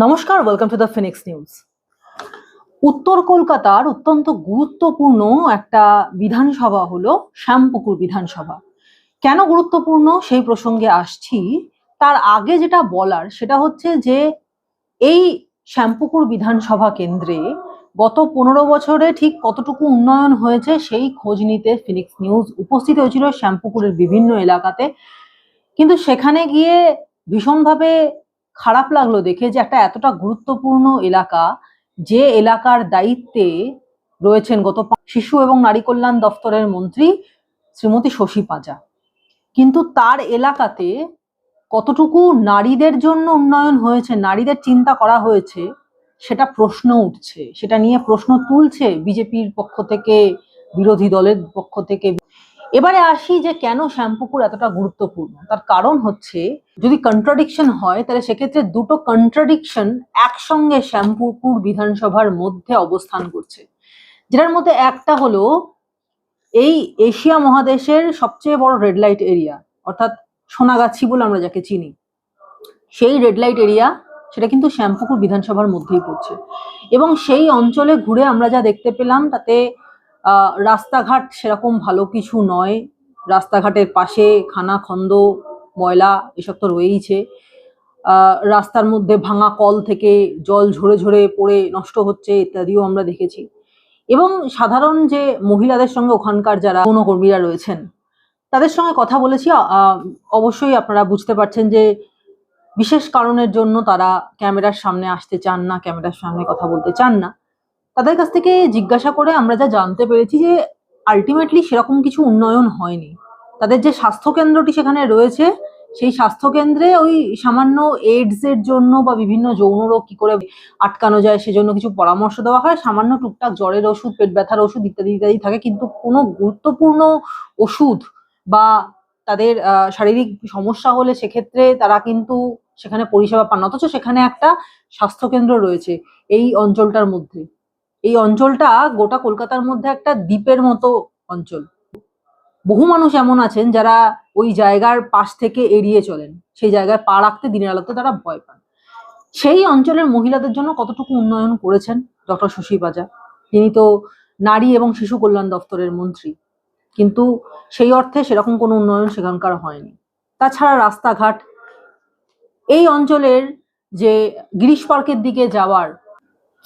নমস্কার, welcome to the Phoenix news. উত্তর কলকাতার অত্যন্ত গুরুত্বপূর্ণ একটা বিধানসভা হলো শ্যামপুকুর বিধানসভা। কেন গুরুত্বপূর্ণ সেই প্রসঙ্গে আসছি। তার আগে যেটা বলার সেটা হচ্ছে যে এই শ্যামপুকুর বিধানসভা কেন্দ্রে গত 15 বছরে ঠিক কতটুকু উন্নয়ন হয়েছে সেই খোঁজ নিতে ফিনিক্স নিউজ উপস্থিত হয়েছিল শ্যামপুকুরের বিভিন্ন এলাকাতে। কিন্তু সেখানে গিয়ে ভীষণভাবে খারাপ লাগলো দেখে যে একটা এতটা গুরুত্বপূর্ণ এলাকা, যে এলাকার দায়িত্বে রয়েছেন শিশু এবং নারী কল্যাণ দপ্তরের মন্ত্রী শ্রীমতী শশী পাঁজা, কিন্তু তার এলাকাতে কতটুকু নারীদের জন্য উন্নয়ন হয়েছে, নারীদের চিন্তা করা হয়েছে, সেটা প্রশ্ন উঠছে। সেটা নিয়ে প্রশ্ন তুলছে বিজেপির পক্ষ থেকে, বিরোধী দলের পক্ষ থেকে। এবারে আসি যে কেন শ্যামপুকুর এতটা গুরুত্বপূর্ণ। তার কারণ হচ্ছে, যদি কন্ট্রাডিকশন হয় তাহলে সেক্ষেত্রে দুটো কন্ট্রাডিকশন একসঙ্গে শ্যামপুকুর বিধানসভার মধ্যে অবস্থান করছে। যেটার মধ্যে একটা হলো, এই এশিয়া মহাদেশের সবচেয়ে বড় রেড লাইট এরিয়া, অর্থাৎ সোনাগাছি বলে আমরা যাকে চিনি, সেই রেড লাইট এরিয়া সেটা কিন্তু শ্যামপুকুর বিধানসভার মধ্যেই পড়ছে। এবং সেই অঞ্চলে ঘুরে আমরা যা দেখতে পেলাম তাতে রাস্তাঘাট সেরকম ভালো কিছু নয়। রাস্তাঘাটের পাশে খানাখন্দ, ময়লা এসব তো রয়েইছে। রাস্তার মধ্যে ভাঙা কল থেকে জল ঝরে ঝরে পড়ে নষ্ট হচ্ছে ইত্যাদিও আমরা দেখেছি। এবং সাধারণ যে মহিলাদের সঙ্গে ওখানকার যারা বনকর্মীরা রয়েছেন তাদের সঙ্গে কথা বলেছি। অবশ্যই আপনারা বুঝতে পারছেন যে বিশেষ কারণের জন্য তারা ক্যামেরার সামনে আসতে চান না, ক্যামেরার সামনে কথা বলতে চান না। তাদের কাছ থেকে জিজ্ঞাসা করে আমরা যা জানতে পেরেছি যে আলটিমেটলি সেরকম কিছু উন্নয়ন হয়নি। তাদের যে স্বাস্থ্যকেন্দ্রটি সেখানে রয়েছে, সেই স্বাস্থ্যকেন্দ্রে ওই সামান্য এইডস এর জন্য বা বিভিন্ন যৌন রোগ কি করে আটকানো যায় সেজন্য কিছু পরামর্শ দেওয়া হয়, সামান্য টুকটাক জ্বরের ওষুধ, পেট ব্যথার ওষুধ ইত্যাদি ইত্যাদি থাকে, কিন্তু কোনো গুরুত্বপূর্ণ ওষুধ বা তাদের শারীরিক সমস্যা হলে সেক্ষেত্রে তারা কিন্তু সেখানে পরিষেবা পান না। অথচ সেখানে একটা স্বাস্থ্যকেন্দ্র রয়েছে এই অঞ্চলটার মধ্যে। এই অঞ্চলটা গোটা কলকাতার মধ্যে একটা দ্বীপের মতো অঞ্চল। বহু মানুষ এমন আছেন যারা ওই জায়গার পাশ থেকে এড়িয়ে চলেন, সেই জায়গায় পা রাখতে দিনের আলোতে তারা ভয় পান। সেই অঞ্চলের মহিলাদের জন্য কতটুকু উন্নয়ন করেছেন ডক্টর শশী পাঁজা? তিনি তো নারী এবং শিশু কল্যাণ দপ্তরের মন্ত্রী, কিন্তু সেই অর্থে সেরকম কোনো উন্নয়ন সেখানকার হয়নি। তাছাড়া রাস্তাঘাট, এই অঞ্চলের যে গিরিশ পার্কের দিকে যাওয়ার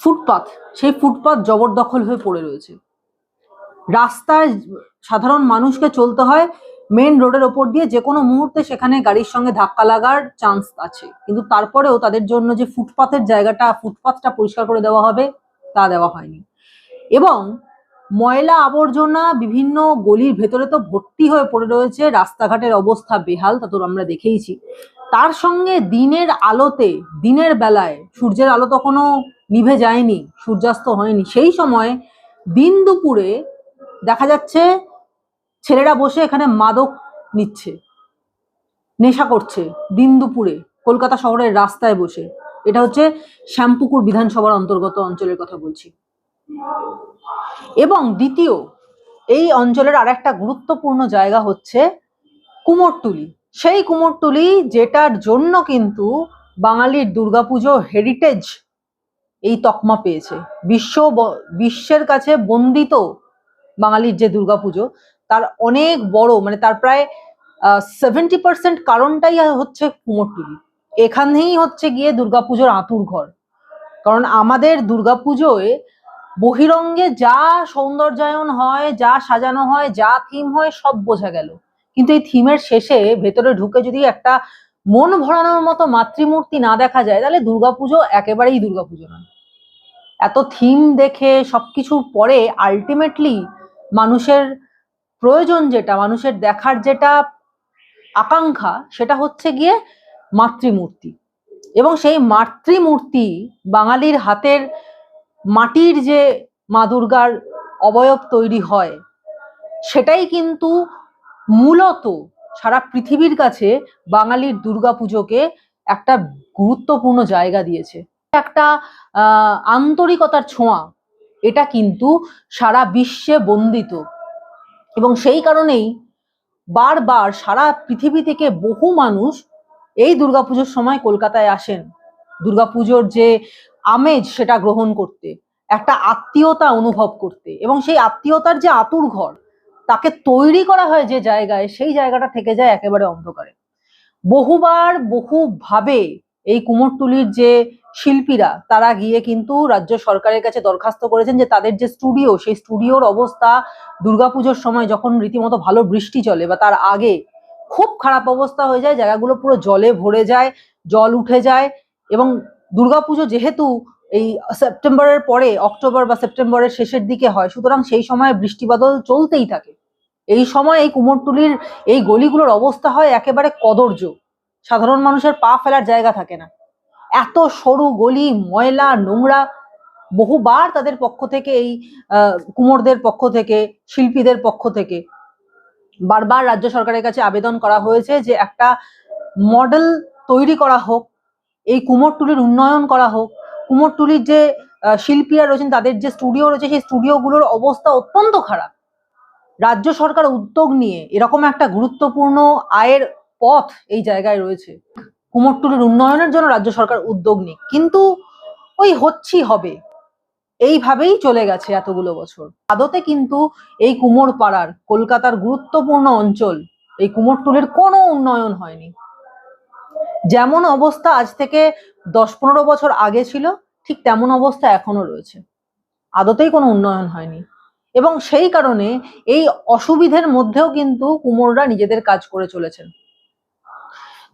ফুটপাথ, সেই ফুটপাথ জবরদখল হয়ে পড়ে রয়েছে। রাস্তায় সাধারণ মানুষকে চলতে হয় মেন রোডের ওপর দিয়ে, যে কোনো মুহূর্তে সেখানে গাড়ির সঙ্গে ধাক্কা লাগার চান্স আছে, কিন্তু তারপরেও তাদের জন্য যে ফুটপাথের জায়গাটা, ফুটপাথটা পরিষ্কার করে দেওয়া হবে তা দেওয়া হয়নি। এবং ময়লা আবর্জনা বিভিন্ন গলির ভেতরে তো ভর্তি হয়ে পড়ে রয়েছে, রাস্তাঘাটের অবস্থা বেহাল, তা তো আমরা দেখেইছি। তার সঙ্গে দিনের আলোতে, দিনের বেলায় সূর্যের আলো তখনও নিভে যায়নি, সূর্যাস্ত হয়নি, সেই সময় দিন দুপুরে দেখা যাচ্ছে ছেলেরা বসে এখানে মাদক নিচ্ছে, নেশা করছে দিন দুপুরে কলকাতা শহরের রাস্তায় বসে। এটা হচ্ছে শ্যামপুকুর বিধানসভার অন্তর্গত অঞ্চলের কথা বলছি। এবং দ্বিতীয়, এই অঞ্চলের আরেকটা গুরুত্বপূর্ণ জায়গা হচ্ছে কুমোরটুলি। সেই কুমোরটুলি যেটার জন্য কিন্তু বাঙালির দুর্গাপুজো হেরিটেজ এই তকমা পেয়েছে। বিশ্বের কাছে বন্দিত বাঙালির যে দুর্গাপুজো, তার অনেক বড়, মানে তার প্রায় 70% কারণটাই হচ্ছে কুমোরটুলি। এখানেই হচ্ছে গিয়ে দুর্গাপুজোর আঁতুর ঘর। কারণ আমাদের দুর্গাপুজোয় বহিরঙ্গে যা সৌন্দর্যায়ন হয়, যা সাজানো হয়, যা থিম হয়, সব বোঝা গেল, কিন্তু এই থিমের শেষে ভেতরে ঢুকে যদি একটা মন ভরানোর মতো মাতৃমূর্তি না দেখা যায়, তাহলে দুর্গাপুজো একেবারেই দুর্গাপুজো নয়। এত থিম দেখে সবকিছুর পরে আলটিমেটলি মানুষের প্রয়োজন যেটা, মানুষের দেখার যেটা আকাঙ্ক্ষা, সেটা হচ্ছে গিয়ে মাতৃমূর্তি। এবং সেই মাতৃমূর্তি, বাঙালির হাতের মাটির যে মা দুর্গার অবয়ব তৈরি হয়, সেটাই কিন্তু মূলত সারা পৃথিবীর কাছে বাঙালির দুর্গাপুজোকে একটা গুরুত্বপূর্ণ জায়গা দিয়েছে। একটা আন্তরিকতার ছোঁয়া, এটা কিন্তু সারা বিশ্বে বন্দিত। এবং সেই কারণেই বারবার সারা পৃথিবী থেকে বহু মানুষ এই দুর্গাপুজোর সময় কলকাতায় আসেন দুর্গাপুজোর যে আমেজ সেটা গ্রহণ করতে, একটা আত্মীয়তা অনুভব করতে, এবং সেই আত্মীয়তার যে আতুর ঘর তাকে তৈরি করা হয় যে জায়গায়, সেই জায়গাটা থেকে যায় একেবারে অন্ধকারে। বহুবার বহুভাবে এই কুমোরটুলির যে শিল্পীরা তারা গিয়ে কিন্তু রাজ্য সরকারের কাছে দরখাস্ত করেছেন যে তাদের যে স্টুডিও, সেই স্টুডিওর অবস্থা দুর্গাপুজোর সময় যখন রীতিমতো ভালো বৃষ্টি চলে বা তার আগে খুব খারাপ অবস্থা হয়ে যায়, জায়গাগুলো পুরো জলে ভরে যায়, জল উঠে যায়। এবং দুর্গাপুজো যেহেতু এই সেপ্টেম্বরের পরে, অক্টোবর বা সেপ্টেম্বরের শেষের দিকে হয়, সুতরাং সেই সময় বৃষ্টি বাদল চলতেই থাকে। এই সময় এই কুমোরটুলির এই গলিগুলোর অবস্থা হয় একেবারে কদর্য, সাধারণ মানুষের পা ফেলার জায়গা থাকে না, এত সরু গলি, ময়লা নোংরা। বহুবার তাদের পক্ষ থেকে এই কুমোরদের পক্ষ থেকে, শিল্পীদের পক্ষ থেকে বারবার রাজ্য সরকারের কাছে আবেদন করা হয়েছে যে একটা মডেল তৈরি করা হোক, এই কুমোরটুলির উন্নয়ন করা হোক। কুমোরটুলির যে শিল্পীরা রয়েছেন তাদের যে স্টুডিও রয়েছে, সেই স্টুডিওগুলোর অবস্থা অত্যন্ত খারাপ। রাজ্য সরকার উদ্যোগ নিয়ে এরকম একটা গুরুত্বপূর্ণ আয়ের পথ এই জায়গায় রয়েছে, কুমোরটুলির উন্নয়নের জন্য রাজ্য সরকার উদ্যোগ নিক, কিন্তু ওই হচ্ছেই হবে, এইভাবেই চলে গেছে এতগুলো বছর। আদতে কিন্তু এই কুমোর পাড়ার, কলকাতার গুরুত্বপূর্ণ অঞ্চল, এই কুমোরটুলির কোনো উন্নয়ন হয়নি। যেমন অবস্থা আজ থেকে 10-15 বছর আগে ছিল, ঠিক তেমন অবস্থা এখনো রয়েছে, আদতেই কোনো উন্নয়ন হয়নি। এবং সেই কারণে এই অসুবিধের মধ্যেও কিন্তু কুমোররা নিজেদের কাজ করে চলেছেন।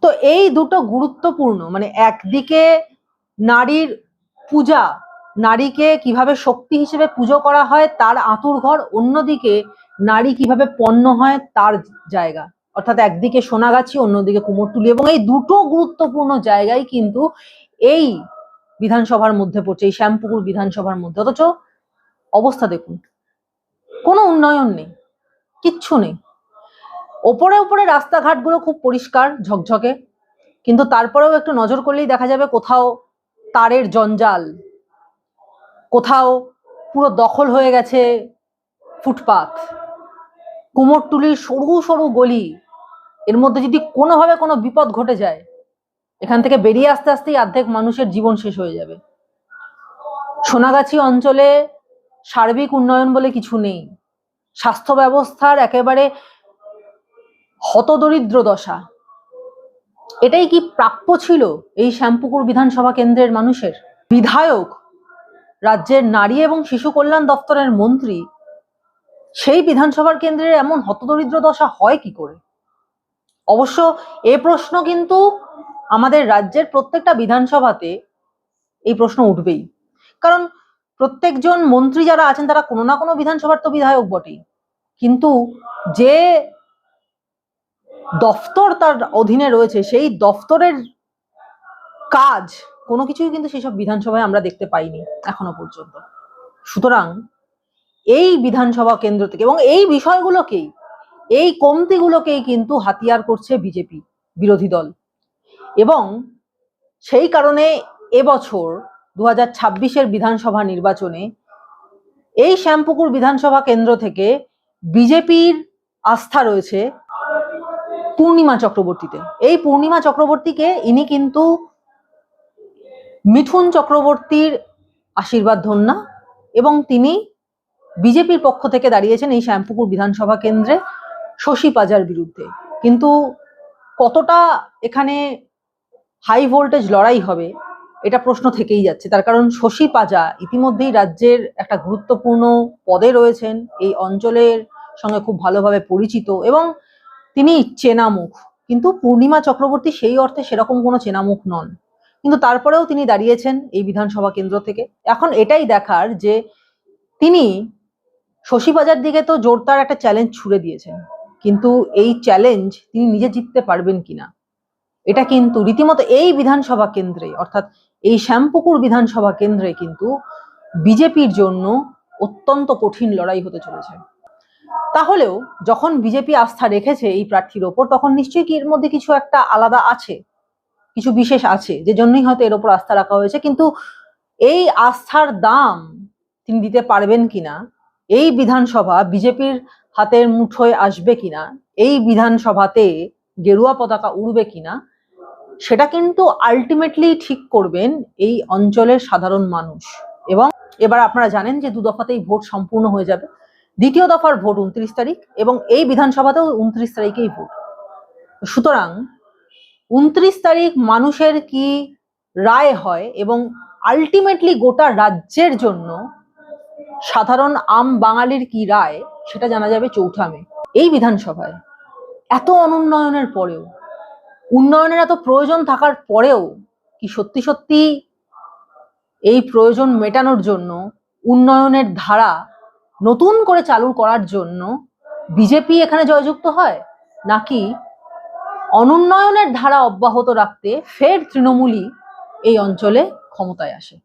তো এই দুটো গুরুত্বপূর্ণ, মানে একদিকে নারীর পূজা, নারীকে কিভাবে শক্তি হিসেবে পুজো করা হয় তার আঁতুর ঘর, অন্যদিকে নারী কিভাবে পণ্য হয় তার জায়গা, অর্থাৎ একদিকে সোনাগাছি, অন্যদিকে কুমোরটুলি, এবং এই দুটো গুরুত্বপূর্ণ জায়গায় কিন্তু এই বিধানসভার মধ্যে পড়ছে, এই শ্যামপুকুর বিধানসভার মধ্যে। অথচ অবস্থা দেখুন, কোনো উন্নয়ন নেই, কিচ্ছু নেই। ওপরে ওপরে রাস্তাঘাটগুলো খুব পরিষ্কার ঝকঝকে, কিন্তু তারপরেও একটু নজর করলেই দেখা যাবে কোথাও তারের জঞ্জাল, কোথাও পুরো দখল হয়ে গেছে ফুটপাত। কুমোরটুলির সরু সরু গলি, এর মধ্যে যদি কোনোভাবে কোনো বিপদ ঘটে যায়, এখান থেকে বেরিয়ে আসতে আসতেই অর্ধেক মানুষের জীবন শেষ হয়ে যাবে। সোনাগাছি অঞ্চলে সার্বিক উন্নয়ন বলে কিছু নেই, স্বাস্থ্য ব্যবস্থার একেবারে হতদরিদ্র দশা। এটাই কি প্রাপ্য ছিল এই শ্যামপুকুর বিধানসভা কেন্দ্রের মানুষের? বিধায়ক, রাজ্যের নারী এবং শিশু কল্যাণ দপ্তরের মন্ত্রী, সেই বিধানসভার কেন্দ্রের এমন হতদরিদ্র দশা হয় কি করে? অবশ্য এ প্রশ্ন কিন্তু আমাদের রাজ্যের প্রত্যেকটা বিধানসভাতে এই প্রশ্ন উঠবেই, কারণ প্রত্যেকজন মন্ত্রী যারা আছেন তারা কোনো না কোনো বিধানসভার তো বিধায়ক বটেই, কিন্তু যে দফতর তার অধীনে রয়েছে সেই দফতরের কাজ কোনো কিছুই কিন্তু সেসব বিধানসভায় আমরা দেখতে পাইনি এখনো পর্যন্ত। সুতরাং এই বিধানসভা কেন্দ্র থেকে এবং এই বিষয়গুলোকেই, এই কমতিগুলোকেই কিন্তু হাতিয়ার করছে বিজেপি, বিরোধী দল। এবং সেই কারণে এবছর 2026-এর বিধানসভা নির্বাচনে এই শ্যামপুকুর বিধানসভা কেন্দ্র থেকে বিজেপির আস্থা রয়েছে পূর্ণিমা চক্রবর্তীতে। এই পূর্ণিমা চক্রবর্তীকে, ইনি কিন্তু মিঠুন চক্রবর্তীর আশীর্বাদ ধন্যা, এবং তিনি বিজেপির পক্ষ থেকে দাঁড়িয়েছেন এই শ্যামপুকুর বিধানসভা কেন্দ্রে শশী পাজার বিরুদ্ধে। কিন্তু কতটা এখানে হাই ভোল্টেজ লড়াই হবে এটা প্রশ্ন থেকেই যাচ্ছে, তার কারণ শশী পাজা ইতিমধ্যেই রাজ্যের একটা গুরুত্বপূর্ণ পদে রয়েছেন, এই অঞ্চলের সঙ্গে খুব ভালোভাবে পরিচিত এবং তিনি চেনা মুখ। কিন্তু পূর্ণিমা চক্রবর্তী সেই অর্থে সেরকম কোনো চেনা মুখ নন, কিন্তু তারপরেও তিনি দাঁড়িয়েছেন এই বিধানসভা কেন্দ্র থেকে। এখন এটাই দেখার যে তিনি শশী পাজার দিকে তো জোরদার একটা চ্যালেঞ্জ ছুড়ে দিয়েছেন, কিন্তু এই চ্যালেঞ্জ তিনি নিজে জিততে পারবেন কিনা, এটা কিন্তু রীতিমতো এই বিধানসভা কেন্দ্রে, অর্থাৎ এই শ্যামপুকুর বিধানসভা কেন্দ্রে কিন্তু বিজেপির জন্য অত্যন্ত কঠিন লড়াই হতে চলেছে। তাহলেও যখন বিজেপি আস্থা রেখেছে এই প্রার্থীর ওপর, তখন নিশ্চয়ই কি এর মধ্যে কিছু একটা আলাদা আছে, কিছু বিশেষ আছে, যে জন্যই হয়তো এর ওপর আস্থা রাখা হয়েছে। কিন্তু এই আস্থার দাম তিনি দিতে পারবেন কিনা, এই বিধানসভা বিজেপির হাতের মুঠোয় আসবে কিনা, এই বিধানসভাতে গেরুয়া পতাকা উড়বে কিনা, সেটা কিন্তু আলটিমেটলি ঠিক করবেন এই অঞ্চলের সাধারণ মানুষ। এবং এবার আপনারা জানেন যে 2 দফাতেই ভোট সম্পূর্ণ হয়ে যাবে। দ্বিতীয় দফার ভোট 29 তারিখ এবং এই বিধানসভাতেও 29 তারিখেই ভোট। সুতরাং 29 তারিখ মানুষের কি রায় হয় এবং আলটিমেটলি গোটা রাজ্যের জন্য সাধারণ আম বাঙালির কি রায়, সেটা জানা যাবে 4 মে। এই বিধানসভায় এত অনুন্নয়নের পরেও, উন্নয়নের এত প্রয়োজন থাকার পরেও কি সত্যি সত্যি এই প্রয়োজন মেটানোর জন্য উন্নয়নের ধারা নতুন করে চালু করার জন্য বিজেপি এখানে জয়যুক্ত হয়, নাকি অনুন্নয়নের ধারা অব্যাহত রাখতে ফের তৃণমূলই এই অঞ্চলে ক্ষমতায় আসে?